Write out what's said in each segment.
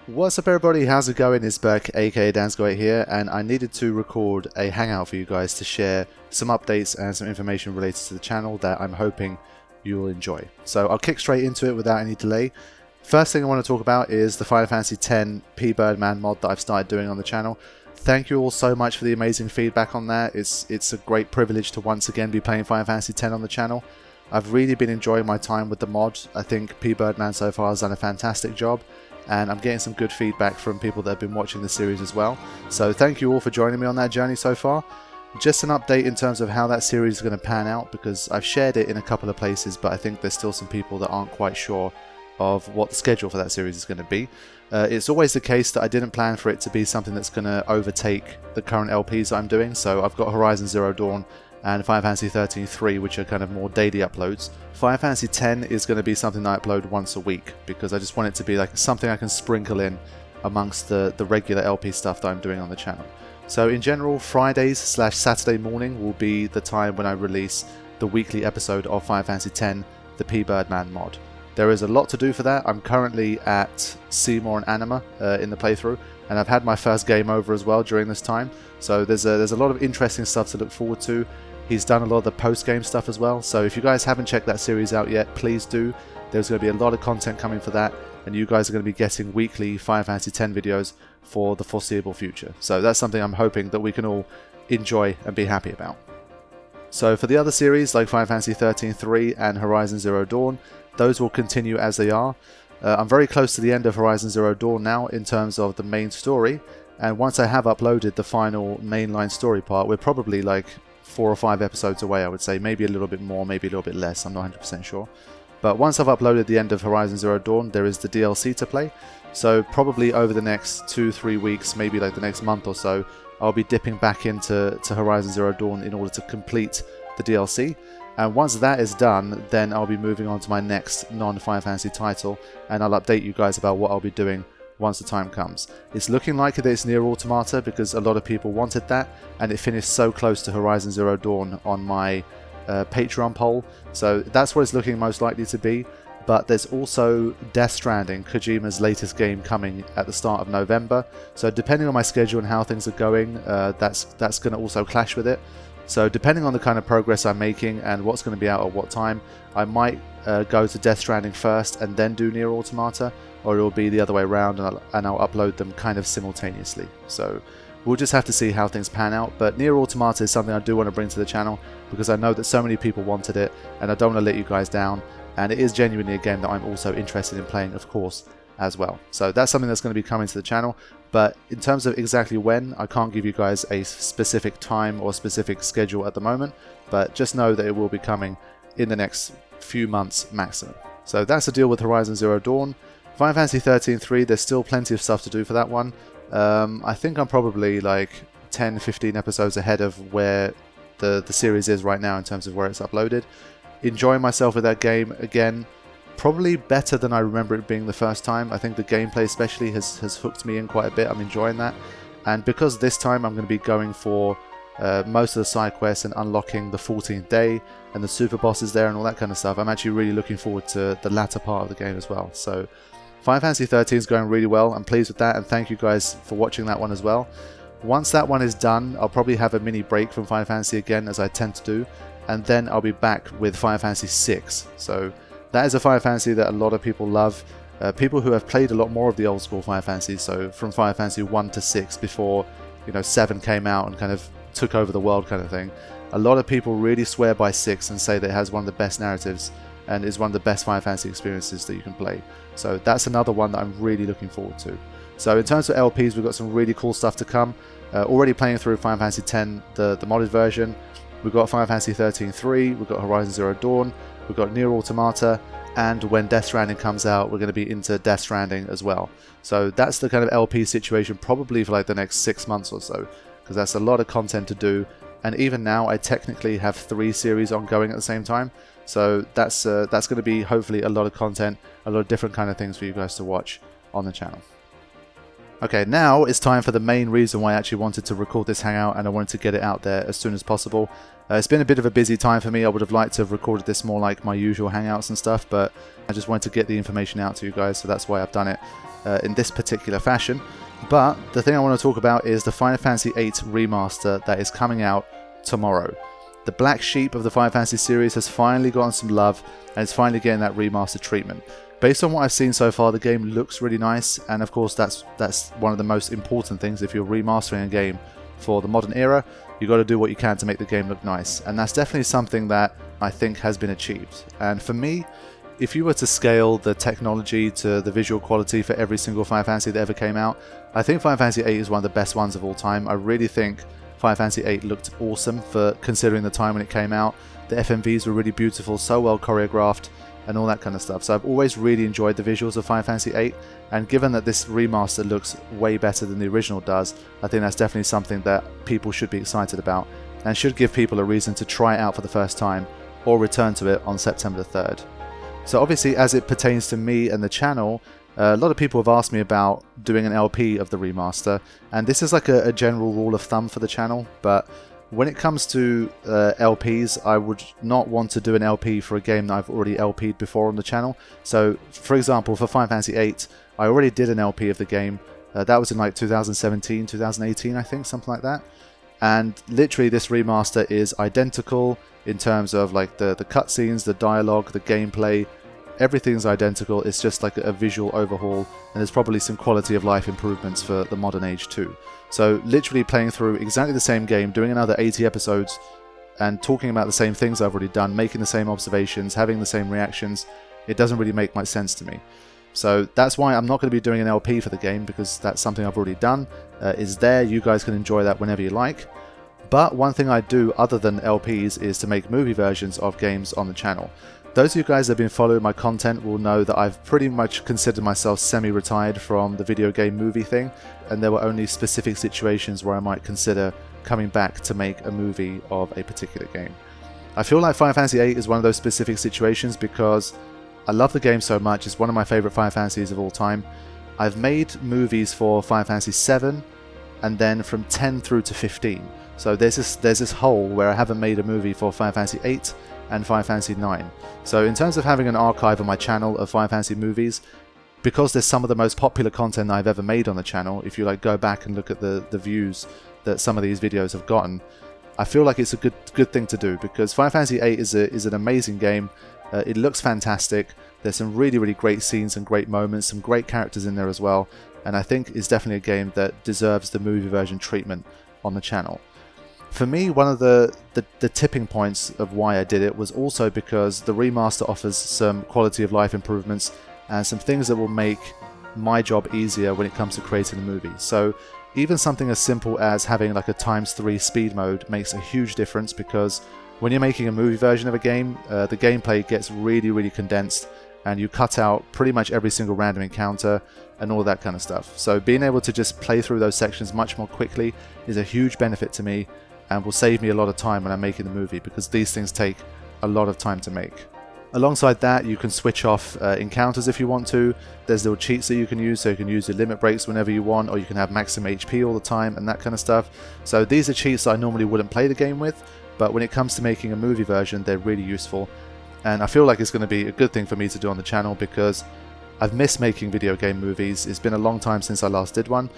What's up everybody, how's it going? It's Berk, aka Dansg08 here, and I needed to record a hangout for you guys to share some updates and some information related to the channel that I'm hoping you will enjoy. So I'll kick straight into it without any delay. First thing I want to talk about is the Final Fantasy X P-Birdman mod that I've started doing on the channel. Thank you all so much for the amazing feedback on that. It's a great privilege to once again be playing Final Fantasy X on the channel. I've really been enjoying my time with the mod. I think P-Birdman so far has done a fantastic job, and I'm getting some good feedback from people that have been watching the series as well. So thank you all for joining me on that journey so far. Just an update in terms of how that series is going to pan out, because I've shared it in a couple of places, but I think there's still some people that aren't quite sure of what the schedule for that series is going to be. It's always the case that I didn't plan for it to be something that's going to overtake the current LPs that I'm doing. So I've got Horizon Zero Dawn and Final Fantasy XIII-3, which are kind of more daily uploads. Final Fantasy X is going to be something that I upload once a week, because I just want it to be like something I can sprinkle in amongst the regular LP stuff that I'm doing on the channel. So in general, Fridays/Saturday morning will be the time when I release the weekly episode of Final Fantasy X, the P-Birdman mod. There is a lot to do for that. I'm currently at Seymour and Anima in the playthrough, and I've had my first game over as well during this time. So there's a lot of interesting stuff to look forward to. He's done a lot of the post-game stuff as well, so if you guys haven't checked that series out yet, please do. There's going to be a lot of content coming for that, and you guys are going to be getting weekly Final Fantasy X videos for the foreseeable future. So that's something I'm hoping that we can all enjoy and be happy about. So for the other series, like Final Fantasy XIII-3 and Horizon Zero Dawn, those will continue as they are. I'm very close to the end of Horizon Zero Dawn now in terms of the main story, and once I have uploaded the final mainline story part, we're probably like 4 or 5 episodes away, I would say. Maybe a little bit more, maybe a little bit less, I'm not 100% sure. But once I've uploaded the end of Horizon Zero Dawn, there is the DLC to play. So probably over the next 2-3 weeks, maybe like the next month or so, I'll be dipping back into Horizon Zero Dawn in order to complete the DLC. And once that is done, then I'll be moving on to my next non-Final Fantasy title, and I'll update you guys about what I'll be doing once the time comes. It's looking like it's Nier Automata, because a lot of people wanted that, and it finished so close to Horizon Zero Dawn on my Patreon poll, so that's what it's looking most likely to be. But there's also Death Stranding, Kojima's latest game, coming at the start of November, so depending on my schedule and how things are going, that's going to also clash with it. So depending on the kind of progress I'm making and what's going to be out at what time, I might go to Death Stranding first and then do Nier Automata, or it will be the other way around, and I'll upload them kind of simultaneously. So we'll just have to see how things pan out. But Nier Automata is something I do want to bring to the channel, because I know that so many people wanted it, and I don't want to let you guys down. And it is genuinely a game that I'm also interested in playing, of course, as well. So that's something that's going to be coming to the channel. But in terms of exactly when, I can't give you guys a specific time or specific schedule at the moment. But just know that it will be coming in the next few months maximum. So that's the deal with Horizon Zero Dawn. Final Fantasy XIII-3, there's still plenty of stuff to do for that one. I think I'm probably like 10-15 episodes ahead of where the series is right now in terms of where it's uploaded. Enjoying myself with that game again. Probably better than I remember it being the first time. I think the gameplay especially has hooked me in quite a bit. I'm enjoying that. And because this time I'm going to be going for most of the side quests and unlocking the 14th day and the super bosses there and all that kind of stuff, I'm actually really looking forward to the latter part of the game as well. So Final Fantasy XIII is going really well. I'm pleased with that, and thank you guys for watching that one as well. Once that one is done, I'll probably have a mini break from Final Fantasy again, as I tend to do, and then I'll be back with Final Fantasy VI. So that is a Final Fantasy that a lot of people love. People who have played a lot more of the old school Final Fantasies, so from Final Fantasy 1 to 6, before 7 came out and kind of took over the world kind of thing. A lot of people really swear by 6 and say that it has one of the best narratives and is one of the best Final Fantasy experiences that you can play. So that's another one that I'm really looking forward to. So in terms of LPs, we've got some really cool stuff to come. Already playing through Final Fantasy X, the modded version. We've got Final Fantasy XIII-3, we've got Horizon Zero Dawn, we've got Nier Automata, and when Death Stranding comes out, we're going to be into Death Stranding as well. So that's the kind of LP situation probably for like the next 6 months or so, because that's a lot of content to do. And even now, I technically have 3 series ongoing at the same time. So that's going to be hopefully a lot of content, a lot of different kind of things for you guys to watch on the channel. Okay, now it's time for the main reason why I actually wanted to record this hangout, and I wanted to get it out there as soon as possible. It's been a bit of a busy time for me. I would have liked to have recorded this more like my usual hangouts and stuff, but I just wanted to get the information out to you guys, so that's why I've done it. in this particular fashion. But the thing I want to talk about is the Final Fantasy VIII Remaster that is coming out tomorrow. The black sheep of the Final Fantasy series has finally gotten some love, and it's finally getting that remaster treatment. Based on what I've seen so far, the game looks really nice, and of course that's one of the most important things. If you're remastering a game for the modern era, you've got to do what you can to make the game look nice, and that's definitely something that I think has been achieved. And for me, if you were to scale the technology to the visual quality for every single Final Fantasy that ever came out, I think Final Fantasy VIII is one of the best ones of all time. I really think Final Fantasy VIII looked awesome for considering the time when it came out. The FMVs were really beautiful, so well choreographed, and all that kind of stuff. So I've always really enjoyed the visuals of Final Fantasy VIII, and given that this remaster looks way better than the original does, I think that's definitely something that people should be excited about, and should give people a reason to try it out for the first time, or return to it on September the 3rd. So obviously, as it pertains to me and the channel, a lot of people have asked me about doing an LP of the remaster, and this is like a general rule of thumb for the channel, but when it comes to LPs, I would not want to do an LP for a game that I've already LP'd before on the channel. So, for example, for Final Fantasy VIII, I already did an LP of the game. That was in like 2017, 2018, I think, something like that. And literally this remaster is identical in terms of like the cutscenes, the dialogue, the gameplay. Everything's identical. It's just like a visual overhaul, and there's probably some quality of life improvements for the modern age too. So literally playing through exactly the same game, doing another 80 episodes, and talking about the same things I've already done, making the same observations, having the same reactions, it doesn't really make much sense to me. So that's why I'm not going to be doing an LP for the game, because that's something I've already done. It's there, you guys can enjoy that whenever you like. But one thing I do other than LPs is to make movie versions of games on the channel. Those of you guys that have been following my content will know that I've pretty much considered myself semi-retired from the video game movie thing, and there were only specific situations where I might consider coming back to make a movie of a particular game. I feel like Final Fantasy VIII is one of those specific situations because I love the game so much. It's one of my favourite Final Fantasies of all time. I've made movies for Final Fantasy VII, and then from 10 through to 15. So there's this hole where I haven't made a movie for Final Fantasy VIII and Final Fantasy IX. So in terms of having an archive on my channel of Final Fantasy movies, because there's some of the most popular content I've ever made on the channel, if you like go back and look at the views that some of these videos have gotten, I feel like it's a good thing to do, because Final Fantasy VIII is an amazing game. It looks fantastic. There's some really great scenes and great moments, some great characters in there as well, and I think it's definitely a game that deserves the movie version treatment on the channel. For me, one of the tipping points of why I did it was also because the remaster offers some quality of life improvements and some things that will make my job easier when it comes to creating a movie. So even something as simple as having like a ×3 speed mode makes a huge difference, because when you're making a movie version of a game, the gameplay gets really condensed, and you cut out pretty much every single random encounter and all that kind of stuff. So being able to just play through those sections much more quickly is a huge benefit to me, and will save me a lot of time when I'm making the movie, because these things take a lot of time to make. Alongside that, you can switch off encounters if you want to. There's little cheats that you can use, so you can use your limit breaks whenever you want, or you can have maximum HP all the time and that kind of stuff. So these are cheats that I normally wouldn't play the game with, but when it comes to making a movie version, they're really useful. And I feel like it's going to be a good thing for me to do on the channel, because I've missed making video game movies. It's been a long time since I last did one.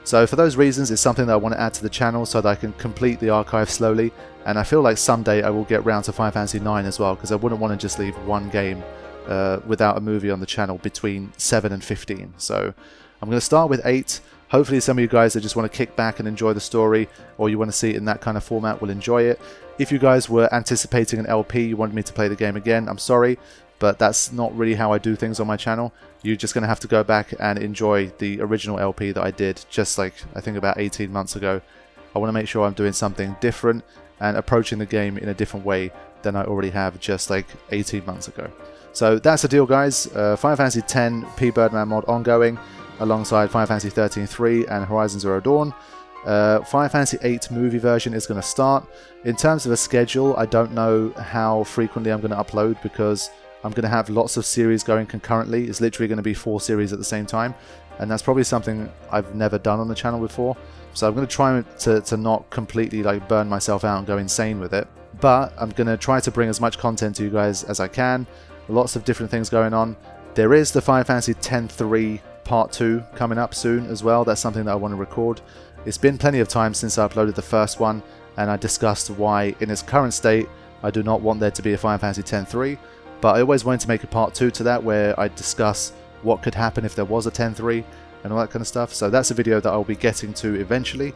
So for those reasons, it's something that I want to add to the channel so that I can complete the archive slowly, and I feel like someday I will get round to Final Fantasy IX as well, because I wouldn't want to just leave one game without a movie on the channel between 7 and 15. So I'm going to start with 8. Hopefully some of you guys that just want to kick back and enjoy the story, or you want to see it in that kind of format, will enjoy it. If you guys were anticipating an LP, you wanted me to play the game again, I'm sorry, but that's not really how I do things on my channel. You're just going to have to go back and enjoy the original LP that I did just like, I think about 18 months ago. I want to make sure I'm doing something different and approaching the game in a different way than I already have just like 18 months ago. So that's the deal, guys. Final Fantasy X P Birdman mod ongoing, alongside Final Fantasy 13-3 and Horizon Zero Dawn. Final Fantasy VIII movie version is going to start. In terms of a schedule, I don't know how frequently I'm going to upload, because I'm going to have lots of series going concurrently. It's literally going to be 4 series at the same time, and that's probably something I've never done on the channel before. So I'm going to try to not completely like burn myself out and go insane with it, but I'm going to try to bring as much content to you guys as I can. Lots of different things going on. There is the Final Fantasy X-3 part 2 coming up soon as well. That's something that I want to record. It's been plenty of time since I uploaded the first one, and I discussed why in its current state I do not want there to be a Final Fantasy X-3, but I always wanted to make a part 2 to that where I discuss what could happen if there was a X-3 and all that kind of stuff. So that's a video that I'll be getting to eventually.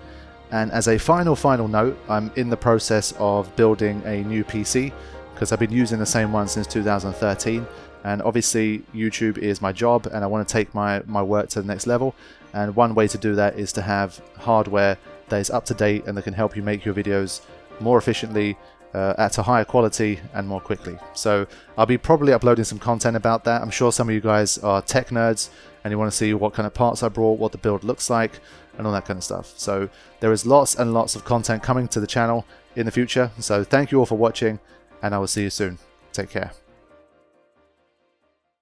And as a final note, I'm in the process of building a new PC because I've been using the same one since 2013, and obviously YouTube is my job and I want to take my work to the next level, and one way to do that is to have hardware that is up to date and that can help you make your videos more efficiently, at a higher quality and more quickly. So I'll be probably uploading some content about that. I'm sure some of you guys are tech nerds and you want to see what kind of parts I brought, what the build looks like, and all that kind of stuff. So there is lots and lots of content coming to the channel in the future. So thank you all for watching, and I will see you soon. Take care.